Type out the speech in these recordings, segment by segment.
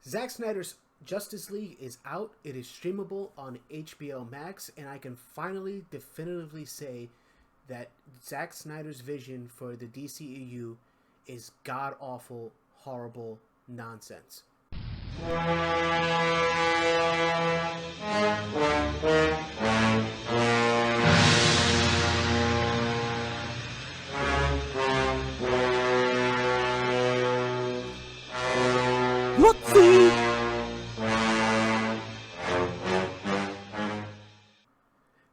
Zack Snyder's Justice League is out. It is streamable on HBO Max, and I can finally definitively say that Zack Snyder's vision for the DCEU is god awful, horrible nonsense. Let's see.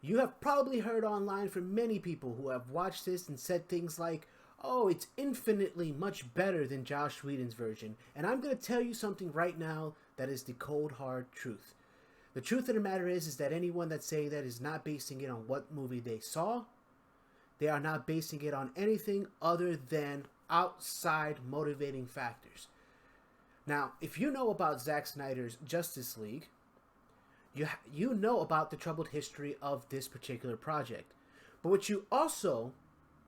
You have probably heard online from many people who have watched this and said things like, oh, it's infinitely much better than Josh Whedon's version. And I'm going to tell you something right now that is the cold, hard truth. The truth of the matter is that anyone that's saying that is not basing it on what movie they saw. They are not basing it on anything other than outside motivating factors. Now, if you know about Zack Snyder's Justice League, you know about the troubled history of this particular project. But what you also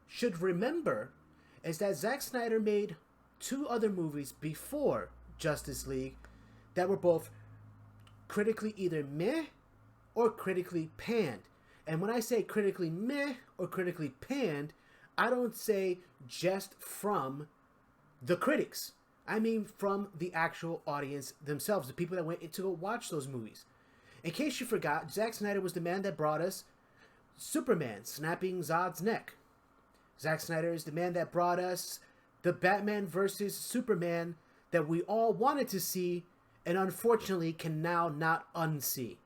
should remember is that Zack Snyder made two other movies before Justice League that were both critically either meh or critically panned. And when I say critically meh or critically panned, I don't say just from the critics. I mean from the actual audience themselves, the people that went to go watch those movies. In case you forgot, Zack Snyder was the man that brought us Superman snapping Zod's neck. Zack Snyder is the man that brought us the Batman vs. Superman that we all wanted to see and unfortunately can now not unsee.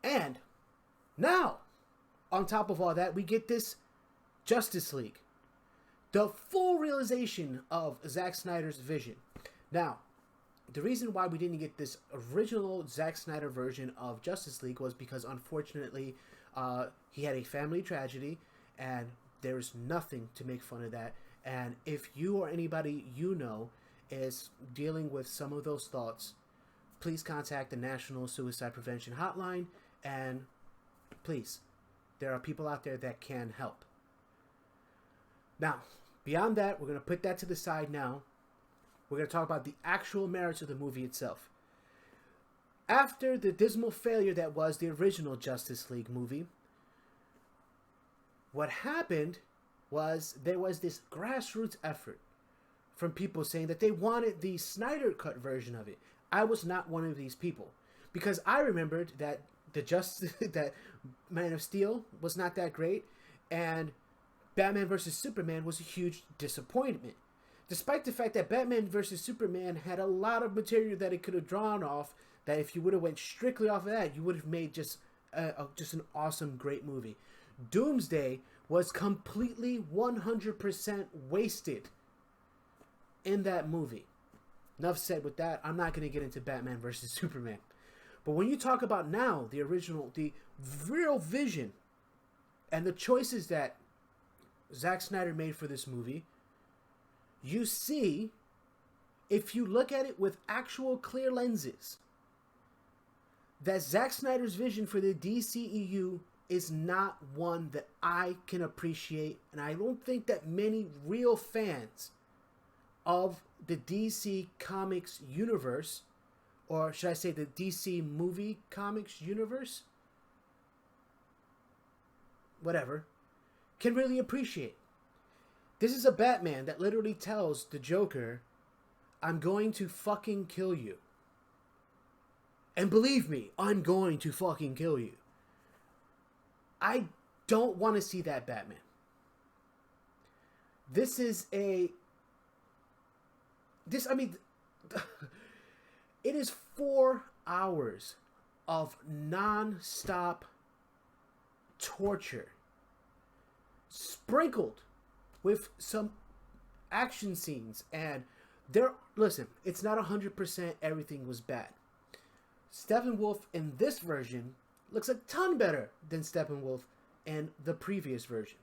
And now, on top of all that, we get this Justice League. The full realization of Zack Snyder's vision. Now, the reason why we didn't get this original Zack Snyder version of Justice League was because, unfortunately, he had a family tragedy, and there's nothing to make fun of that. And if you or anybody you know is dealing with some of those thoughts, please contact the National Suicide Prevention Hotline, and please, there are people out there that can help. Now, beyond that, we're going to put that to the side now. We're going to talk about the actual merits of the movie itself. After the dismal failure that was the original Justice League movie, what happened was there was this grassroots effort from people saying that they wanted the Snyder cut version of it. I was not one of these people because I remembered that that Man of Steel was not that great, and Batman vs. Superman was a huge disappointment. Despite the fact that Batman vs. Superman had a lot of material that it could have drawn off, that if you would have went strictly off of that, you would have made just an awesome, great movie. Doomsday was completely 100% wasted in that movie. Enough said with that. I'm not going to get into Batman vs. Superman. But when you talk about now, the original, the real vision, and the choices that Zack Snyder made for this movie, you see, if you look at it with actual clear lenses, that Zack Snyder's vision for the DCEU is not one that I can appreciate, and I don't think that many real fans of the DC Comics universe, or should I say the DC movie comics universe, whatever, can really appreciate. This is a Batman that literally tells the Joker, I'm going to fucking kill you. And believe me, I'm going to fucking kill you. I don't want to see that Batman. It is 4 hours of non-stop torture, sprinkled with some action scenes, and listen, it's not 100% everything was bad. Steppenwolf in this version looks a ton better than Steppenwolf in the previous version.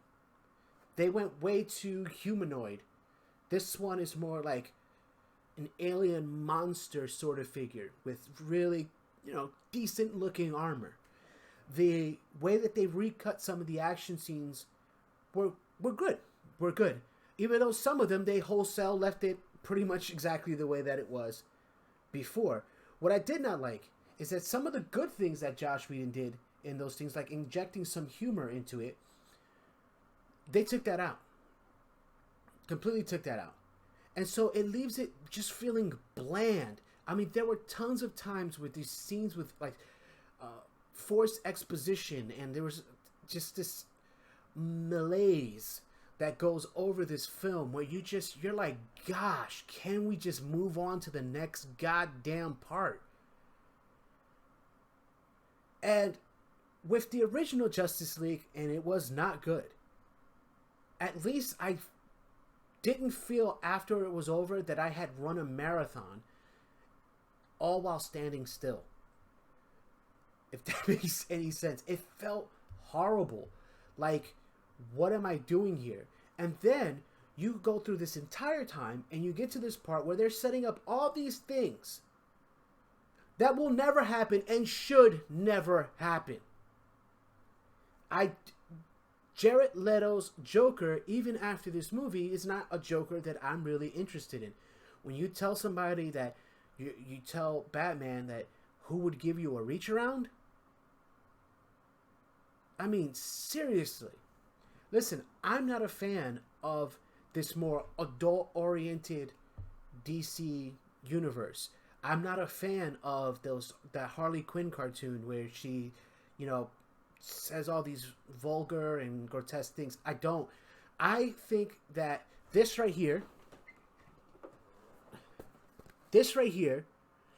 They went way too humanoid. This one is more like an alien monster sort of figure with really, decent looking armor. The way that they recut some of the action scenes were good. Even though some of them they wholesale left it pretty much exactly the way that it was before. What I did not like is that some of the good things that Josh Whedon did in those things, like injecting some humor into it, they took that out. Completely took that out. And so it leaves it just feeling bland. I mean, there were tons of times with these scenes with like forced exposition, and there was just this malaise that goes over this film where you're like, gosh, can we just move on to the next goddamn part? And with the original Justice League, and it was not good, at least I didn't feel after it was over that I had run a marathon all while standing still. If that makes any sense. It felt horrible. Like, what am I doing here? And then you go through this entire time and you get to this part where they're setting up all these things that will never happen and should never happen. Jared Leto's Joker, even after this movie, is not a Joker that I'm really interested in. When you tell somebody that, you tell Batman that who would give you a reach around? I mean, seriously. Listen, I'm not a fan of this more adult-oriented DC universe. I'm not a fan of that Harley Quinn cartoon where she, says all these vulgar and grotesque things. I don't. I think that this right here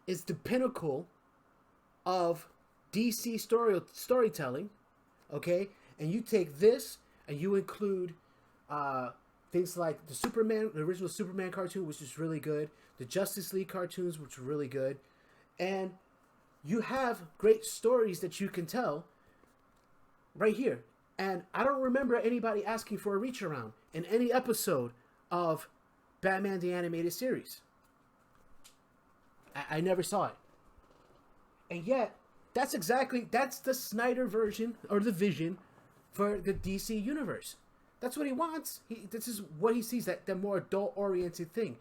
is the pinnacle of DC storytelling, okay? And you take this and you include things like the original Superman cartoon, which is really good, the Justice League cartoons, which are really good, and you have great stories that you can tell right here. And I don't remember anybody asking for a reach around in any episode of Batman the Animated Series. I never saw it. And yet, that's the Snyder version, or the vision, for the DC universe. That's what he wants. This is what he sees, that the more adult-oriented thing.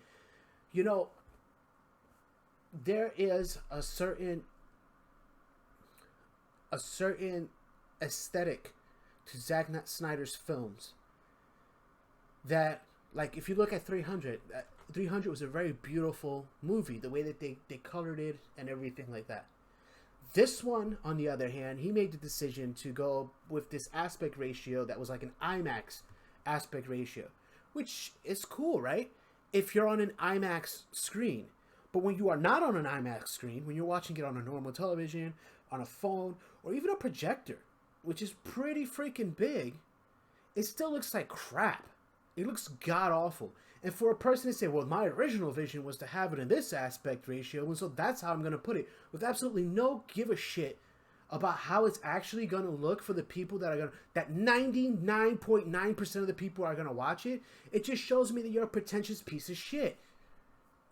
There is a certain aesthetic to Zack Snyder's films that, like, if you look at 300 was a very beautiful movie, the way that they colored it and everything like that. This one, on the other hand, he made the decision to go with this aspect ratio that was like an IMAX aspect ratio, which is cool, right? If you're on an IMAX screen. But when you are not on an IMAX screen, when you're watching it on a normal television, on a phone, or even a projector, which is pretty freaking big, it still looks like crap. It looks god-awful. And for a person to say, well, my original vision was to have it in this aspect ratio, and so that's how I'm going to put it, with absolutely no give a shit about how it's actually going to look for the people that 99.9% of the people are going to watch it, it just shows me that you're a pretentious piece of shit.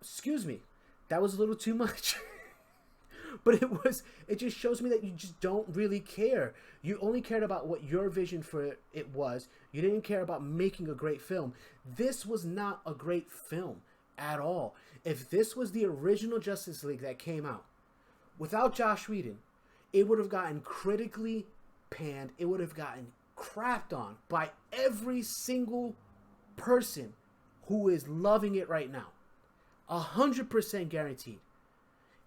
Excuse me. That was a little too much. But it just shows me that you just don't really care. You only cared about what your vision for it was. You didn't care about making a great film. This was not a great film at all. If this was the original Justice League that came out, without Josh Whedon, it would have gotten critically panned. It would have gotten crapped on by every single person who is loving it right now. 100% guaranteed.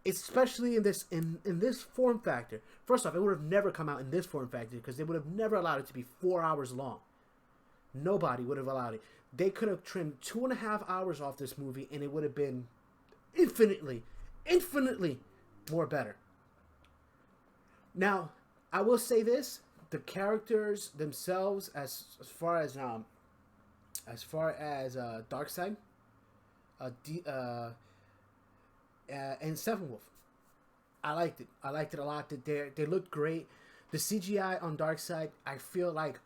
Especially in this form factor. First off, it would have never come out in this form factor because they would have never allowed it to be 4 hours long. Nobody would have allowed it. They could have trimmed 2.5 hours off this movie and it would have been infinitely more better. Now, I will say this: the characters themselves, as far as Darkseid, and Steppenwolf, I liked it. I liked it a lot. They looked great. The CGI on Darkseid, I feel like,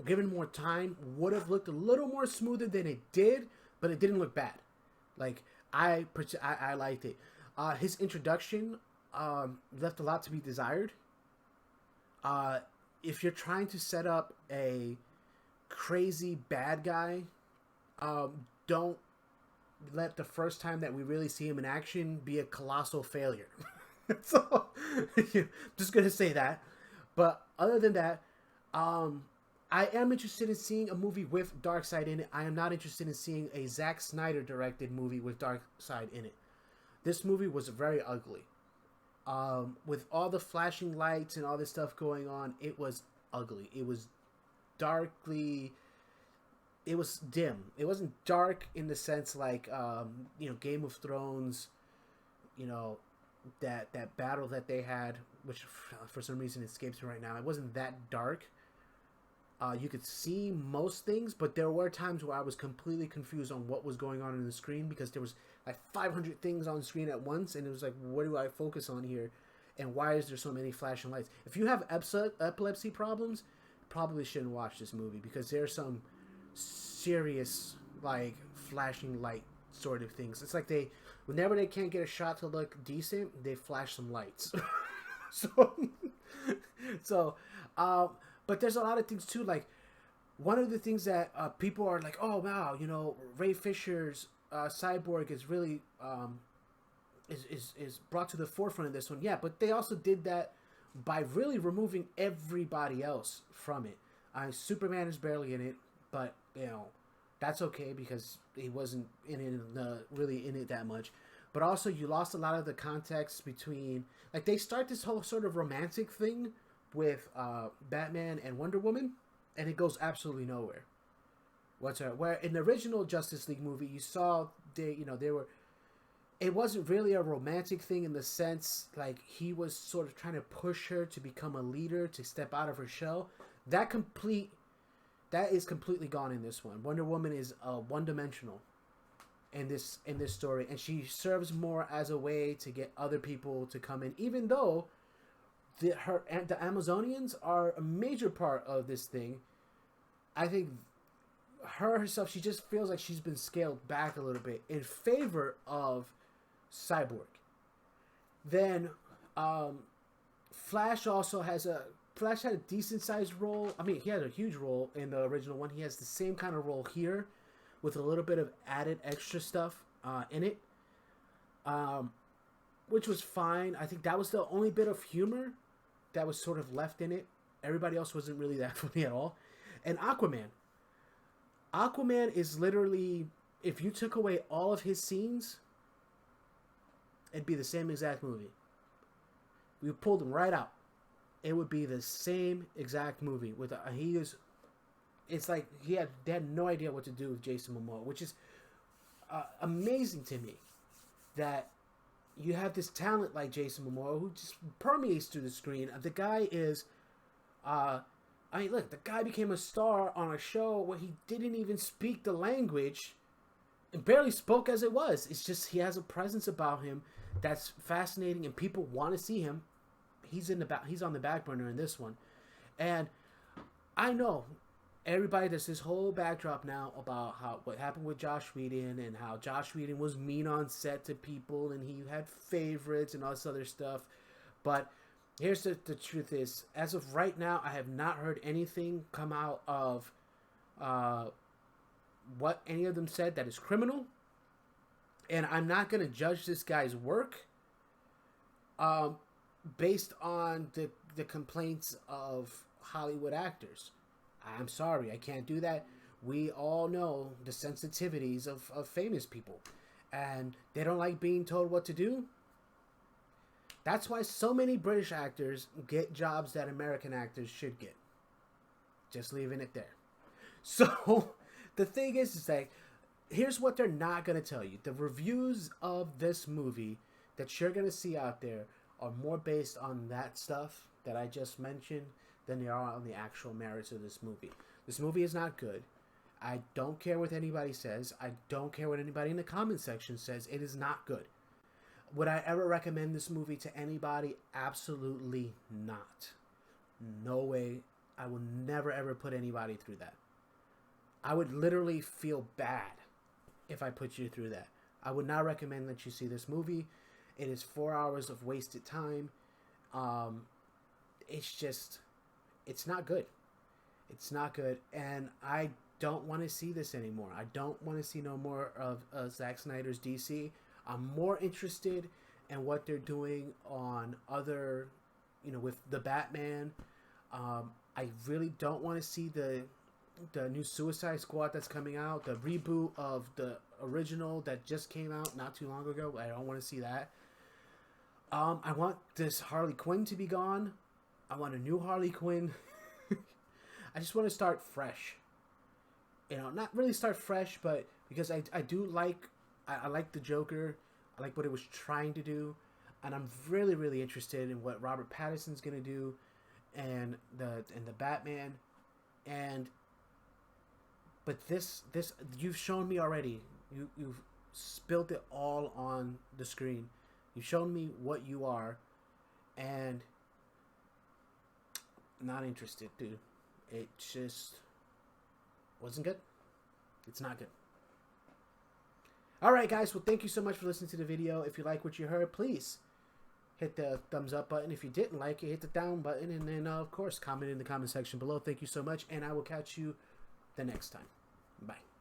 given more time, would have looked a little more smoother than it did, but it didn't look bad. Like, I liked it. His introduction left a lot to be desired. If you're trying to set up a crazy bad guy, don't let the first time that we really see him in action be a colossal failure. So, just gonna say that. But other than that, I am interested in seeing a movie with Darkseid in it. I am not interested in seeing a Zack Snyder directed movie with Darkseid in it. This movie was very ugly. With all the flashing lights and all this stuff going on, it was ugly. It was darkly. It was dim. It wasn't dark in the sense like Game of Thrones. That battle that they had, which for some reason escapes me right now. It wasn't that dark. You could see most things, but there were times where I was completely confused on what was going on the screen because there was like 500 things on the screen at once, and it was like, what do I focus on here? And why is there so many flashing lights? If you have epilepsy problems, probably shouldn't watch this movie because there's some serious like flashing light sort of things. It's like whenever they can't get a shot to look decent, they flash some lights. so, but there's a lot of things too. Like one of the things that people are like, oh wow, Ray Fisher's Cyborg is really is brought to the forefront of this one. Yeah, but they also did that by really removing everybody else from it. Superman is barely in it, but that's okay because he wasn't really in it that much. But also you lost a lot of the context between, like, they start this whole sort of romantic thing with Batman and Wonder Woman, and it goes absolutely nowhere whatsoever. Where in the original Justice League movie, you saw it wasn't really a romantic thing in the sense like he was sort of trying to push her to become a leader, to step out of her shell. That is completely gone in this one. Wonder Woman is one-dimensional in this story, and she serves more as a way to get other people to come in, even though the Amazonians are a major part of this thing. I think herself, she just feels like she's been scaled back a little bit in favor of Cyborg. Then Flash had a decent sized role. I mean, he had a huge role in the original one. He has the same kind of role here with a little bit of added extra stuff in it, which was fine. I think that was the only bit of humor that was sort of left in it. Everybody else wasn't really that funny at all. And Aquaman is literally, if you took away all of his scenes, it'd be the same exact movie. We pulled him right out. It would be the same exact movie. It's like they had no idea what to do with Jason Momoa, which is amazing to me that you have this talent like Jason Momoa who just permeates through the screen. The guy is, look, the guy became a star on a show where he didn't even speak the language and barely spoke as it was. It's just he has a presence about him that's fascinating and people want to see him. He's on the back burner in this one. And I know everybody, there's this whole backdrop now about what happened with Josh Whedon and how Josh Whedon was mean on set to people and he had favorites and all this other stuff. But here's the truth is, as of right now, I have not heard anything come out of what any of them said that is criminal. And I'm not going to judge this guy's work based on the complaints of Hollywood actors. I'm sorry, I can't do that. We all know the sensitivities of famous people. And they don't like being told what to do. That's why so many British actors get jobs that American actors should get. Just leaving it there. So, the thing is like, here's what they're not going to tell you. The reviews of this movie that you're going to see out there are more based on that stuff that I just mentioned than they are on the actual merits of this movie. This movie is not good. I don't care what anybody says. I don't care what anybody in the comment section says. It is not good. Would I ever recommend this movie to anybody? Absolutely not. No way. I will never ever put anybody through that. I would literally feel bad if I put you through that. I would not recommend that you see this movie. It is 4 hours of wasted time. It's not good. It's not good. And I don't want to see this anymore. I don't want to see no more of Zack Snyder's DC. I'm more interested in what they're doing on other, with the Batman. I really don't want to see the new Suicide Squad that's coming out, the reboot of the original that just came out not too long ago. I don't want to see that. I want this Harley Quinn to be gone. I want a new Harley Quinn. I just want to start fresh. Not really start fresh, but because I do like, I like the Joker. I like what it was trying to do. And I'm really, really interested in what Robert Pattinson's going to do and the Batman. But this you've shown me already. You've spilled it all on the screen. You've shown me what you are, and not interested, dude. It just wasn't good. It's not good. Alright, guys. Well, thank you so much for listening to the video. If you like what you heard, please hit the thumbs up button. If you didn't like it, hit the down button. And then, of course, comment in the comment section below. Thank you so much. And I will catch you the next time. Bye.